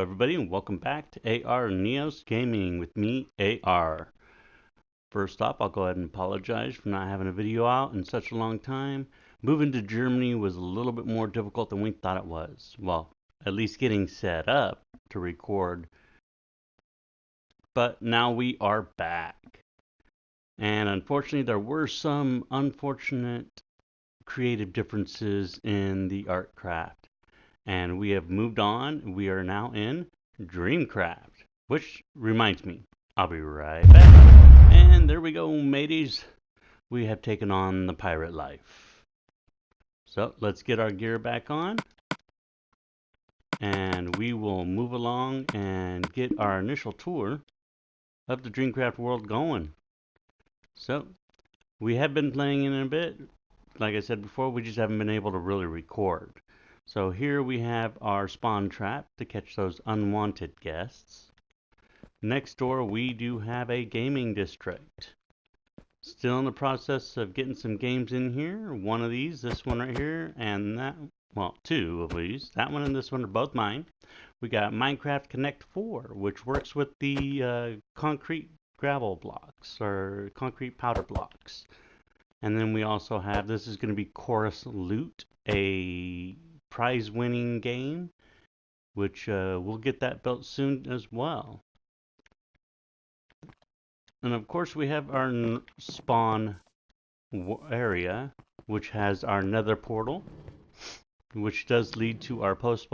everybody, and welcome back to AR Neos Gaming with me, AR. First off, I'll go ahead and apologize for not having a video out in such a long time. Moving to Germany was a little bit more difficult than we thought it was. Well, at least getting set up to record. But now we are back. And unfortunately, there were some unfortunate creative differences in the art craft. And we have moved on. We are now in DreamKraft. Which reminds me, I'll be right back. And there we go, mateys. We have taken on the pirate life. So let's get our gear back on. And we will move along and get our initial tour of the DreamKraft world going. So, we have been playing in a bit. Like I said before, we just haven't been able to really record. So here we have our spawn trap to catch those unwanted guests. Next door we do have a gaming district. Still in the process of getting some games in here. One of these, this one right here, and that, well, two of these. That one and this one are both mine. We got Minecraft Connect 4, which works with the concrete gravel blocks, or concrete powder blocks. And then we also have, this is going to be Chorus Loot, a prize-winning game, which we'll get that built soon as well. And of course we have our spawn area, which has our nether portal, which does lead to our post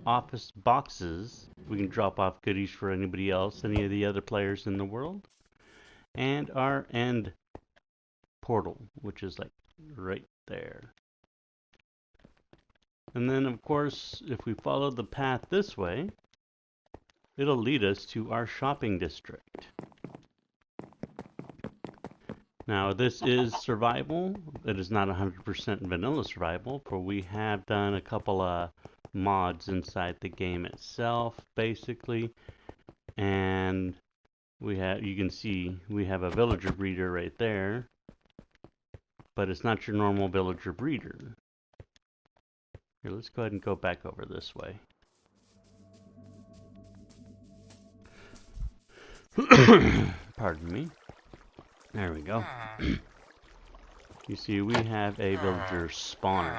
office boxes. We can drop off goodies for anybody else, any of the other players in the world. And our end portal, which is like right there. And then of course, if we follow the path this way, it'll lead us to our shopping district. Now this is survival. It is not 100% vanilla survival, for we have done a couple of mods inside the game itself, basically. And we have, you can see, we have a villager breeder right there. But it's not your normal villager breeder. Here, let's go ahead and go back over this way. Pardon me. There we go. You see, we have a villager spawner.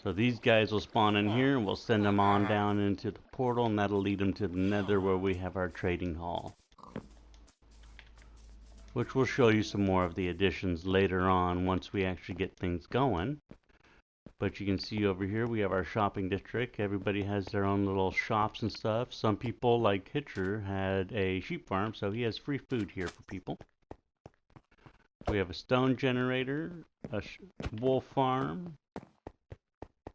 So these guys will spawn in here, and we'll send them on down into the portal, and that'll lead them to the nether where we have our trading hall. Which will show you some more of the additions later on once we actually get things going. But you can see over here we have our shopping district. Everybody has their own little shops and stuff. Some people, like Hitcher, had a sheep farm, so he has free food here for people. We have a stone generator, a wool farm,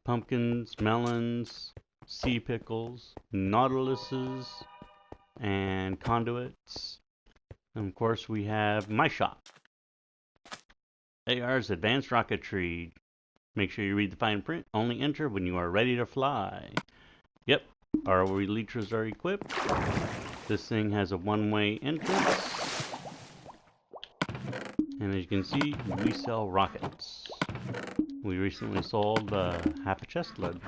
pumpkins, melons, sea pickles, nautiluses, and conduits. And of course we have my shop. AR's Advanced Rocketry. Make sure you read the fine print. Only enter when you are ready to fly. Yep, our elytras are equipped. This thing has a one-way entrance. And as you can see, we sell rockets. We recently sold half a chest load.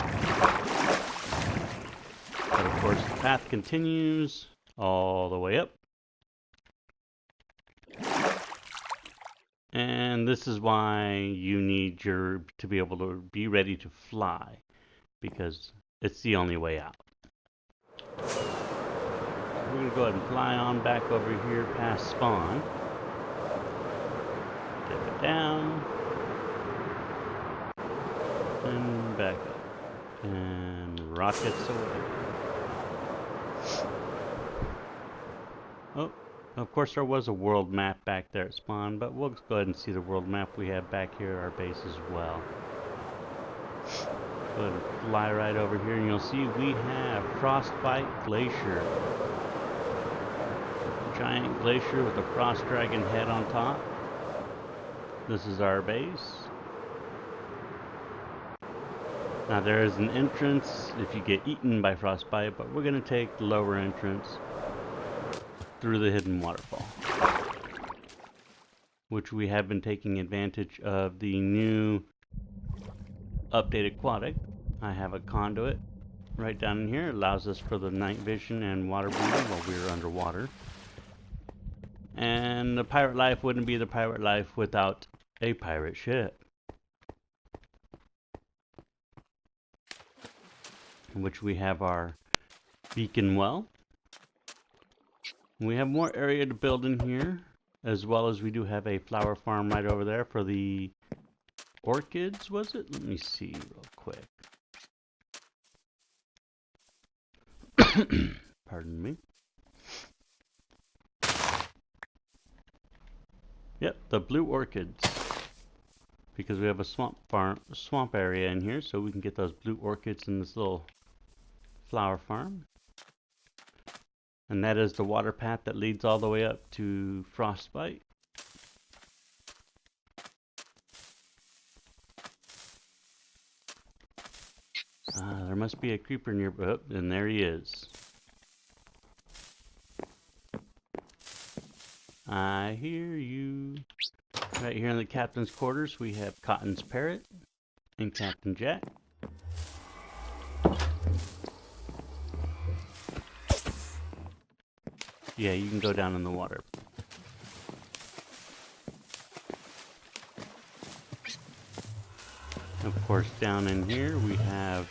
But of course the path continues all the way up. And this is why you need to be able to be ready to fly, because it's the only way out. So we're going to go ahead and fly on back over here past spawn. Dip it down. And back up. And rockets away. Oh. Of course, there was a world map back there at spawn, but we'll just go ahead and see the world map we have back here at our base as well. Go ahead and fly right over here, and you'll see we have Frostbite Glacier. Giant glacier with a frost dragon head on top. This is our base. Now there is an entrance if you get eaten by frostbite, but we're going to take the lower entrance through the hidden waterfall, which we have been taking advantage of the new update aquatic, I have a conduit right down in here. It allows us for the night vision and water breathing while we're underwater. And the pirate life wouldn't be the pirate life without a pirate ship, in which we have our beacon well. We have more area to build in here, as well as we do have a flower farm right over there for the orchids, was it? Let me see real quick. Pardon me. Yep, the blue orchids. Because we have a swamp area in here, so we can get those blue orchids in this little flower farm. And that is the water path that leads all the way up to Frostbite. There must be a creeper near. Oh, and there he is. I hear you. Right here in the captain's quarters, we have Cotton's Parrot and Captain Jack. Yeah, you can go down in the water. Of course, down in here we have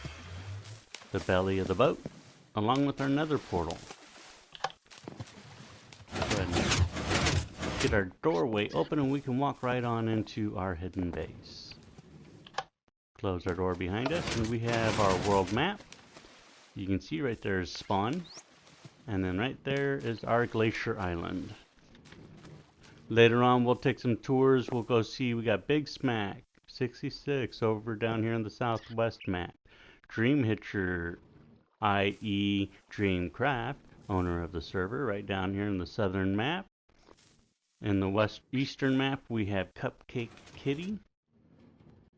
the belly of the boat, along with our nether portal. Go ahead and get our doorway open and we can walk right on into our hidden base. Close our door behind us and we have our world map. You can see right there is spawn. And then right there is our glacier island. Later on we'll take some tours. We'll go see, we got Big Smack 66 over down here in the southwest map. Dreamhitcher, i.e. DreamKraft, owner of the server, right down here in the southern map. In the eastern map we have Cupcake Kitty,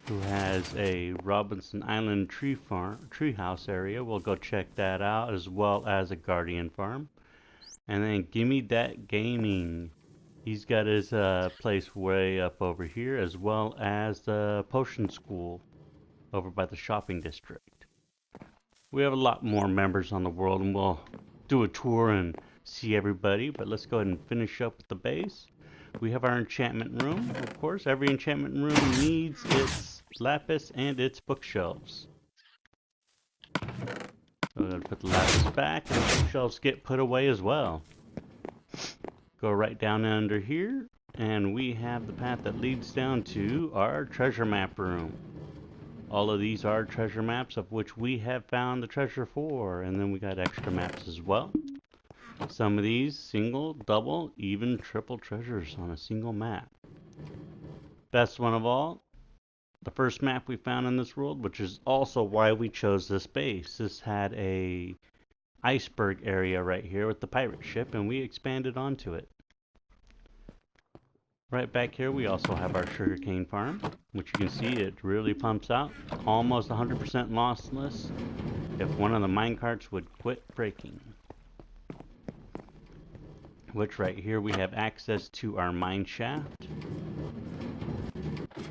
who has a Robinson Island treehouse area. We'll go check that out, as well as a Guardian farm. And then GimmieDatGaming. He's got his place way up over here, as well as the potion school over by the shopping district. We have a lot more members on the world, and we'll do a tour and see everybody. But let's go ahead and finish up with the base. We have our enchantment room. Of course, every enchantment room needs its lapis and its bookshelves. So I'm going to put the lapis back, and the bookshelves get put away as well. Go right down under here, and we have the path that leads down to our treasure map room. All of these are treasure maps, of which we have found the treasure for, and then we got extra maps as well. Some of these single, double, even triple treasures on a single map. Best one of all, the first map we found in this world, which is also why we chose this base. This had a iceberg area right here with the pirate ship, and we expanded onto it. Right back here we also have our sugarcane farm, which you can see it really pumps out, almost 100% lossless if one of the minecarts would quit breaking. Which right here we have access to our mine shaft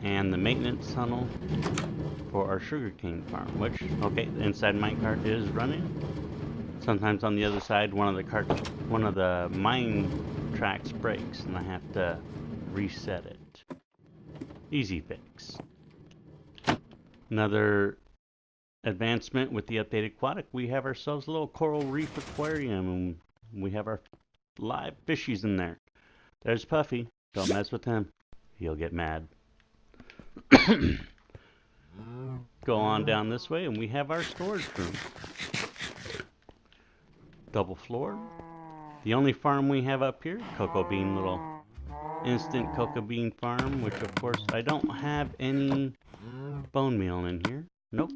and the maintenance tunnel for our sugarcane farm, which, okay, the inside minecart is running. Sometimes on the other side one of the mine tracks breaks and I have to reset it. Easy fix. Another advancement with the updated aquatic, we have ourselves a little coral reef aquarium, and we have our live fishies in there. There's Puffy. Don't mess with him. He'll get mad. Go on down this way and we have our storage room. Double floor. The only farm we have up here, cocoa bean, little instant cocoa bean farm, which of course I don't have any bone meal in here. Nope.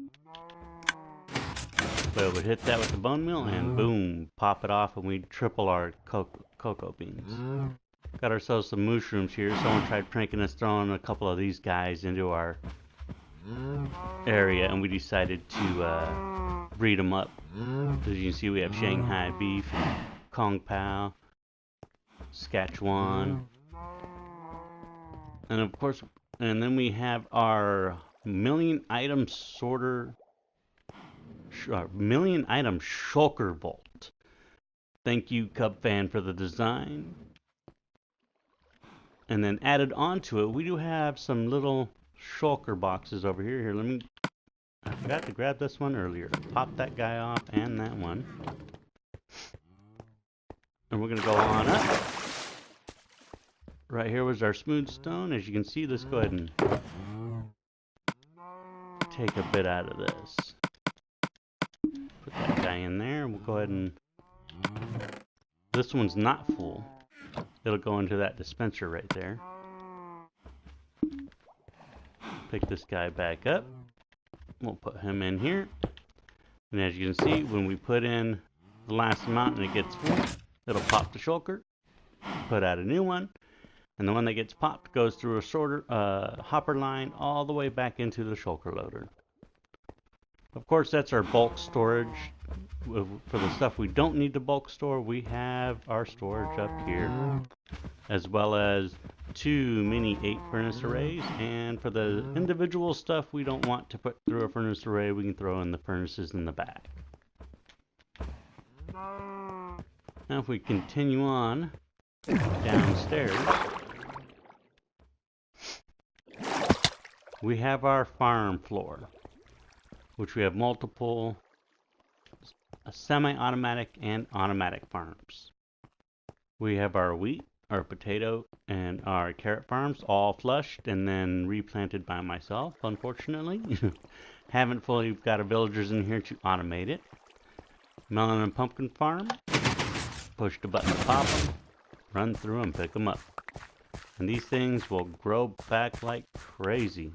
But we hit that with the bone meal and boom, pop it off and we triple our cocoa beans. Got ourselves some mushrooms here. Someone tried pranking us, throwing a couple of these guys into our area, and we decided to breed them up. As you can see, we have Shanghai beef, Kong Pao, Saskatchewan, and of course, and then we have our million item sorter, million item shulker vault. Thank you, Cub Fan, for the design. And then added onto it, we do have some little shulker boxes over here. Here, let me. I forgot to grab this one earlier. Pop that guy off and that one. And we're gonna go on up. Right here was our smooth stone. As you can see, let's go ahead and take a bit out of this. Put that guy in there. We'll go ahead and. This one's not full. It'll go into that dispenser right there. Pick this guy back up. We'll put him in here. And as you can see, when we put in the last amount and it gets full, it'll pop the shulker. Put out a new one. And the one that gets popped goes through a sorter, hopper line all the way back into the shulker loader. Of course, that's our bulk storage. For the stuff we don't need to bulk store, we have our storage up here, as well as 2 mini 8 furnace arrays. And for the individual stuff we don't want to put through a furnace array, we can throw in the furnaces in the back. Now if we continue on downstairs, we have our farm floor, which we have multiple semi-automatic and automatic farms. We have our wheat, our potato, and our carrot farms all flushed and then replanted by myself, unfortunately. Haven't fully got our villagers in here to automate it. Melon and pumpkin farm. Push the button to pop them, run through and pick them up. And these things will grow back like crazy.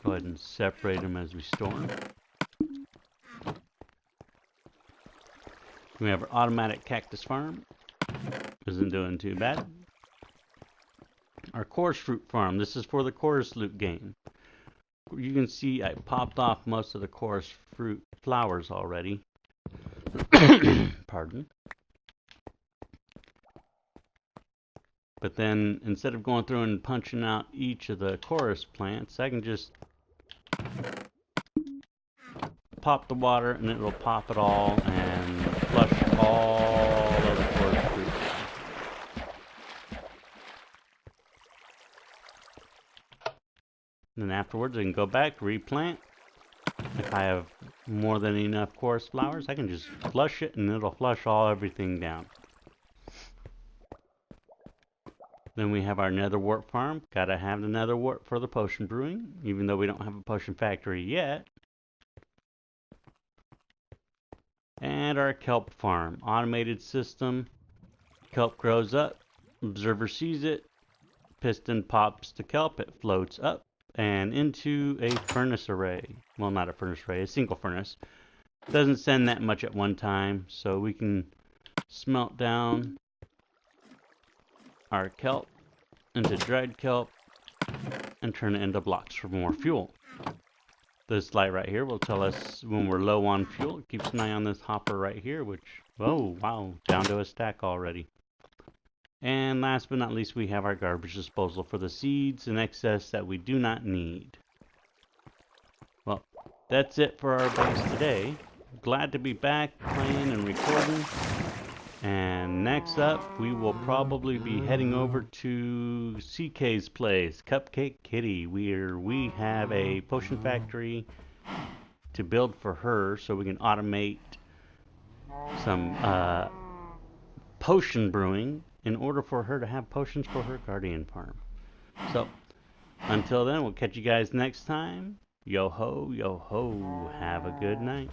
Go ahead and separate them as we store them. We have our automatic cactus farm. Isn't doing too bad. Our chorus fruit farm. This is for the chorus loot game. You can see I popped off most of the chorus fruit flowers already. Pardon. But then instead of going through and punching out each of the chorus plants, I can just pop the water and it'll pop it all and flush all of the chorus fruit. And then afterwards I can go back, replant. If I have more than enough chorus flowers, I can just flush it and it'll flush everything down. Then we have our nether wart farm. Gotta have the nether wart for the potion brewing, even though we don't have a potion factory yet. And our kelp farm. Automated system. Kelp grows up. Observer sees it. Piston pops the kelp. It floats up and into a furnace array. Well, not a furnace array, a single furnace. Doesn't send that much at one time, so we can smelt down our kelp into dried kelp and turn it into blocks for more fuel. This light right here will tell us when we're low on fuel. It keeps an eye on this hopper right here, which, oh wow, down to a stack already. And last but not least, we have our garbage disposal for the seeds in excess that we do not need. Well, that's it for our base today. Glad to be back playing and recording. And next up, we will probably be heading over to CK's place, Cupcake Kitty, where we have a potion factory to build for her so we can automate some potion brewing in order for her to have potions for her guardian farm. So, until then, we'll catch you guys next time. Yo ho, have a good night.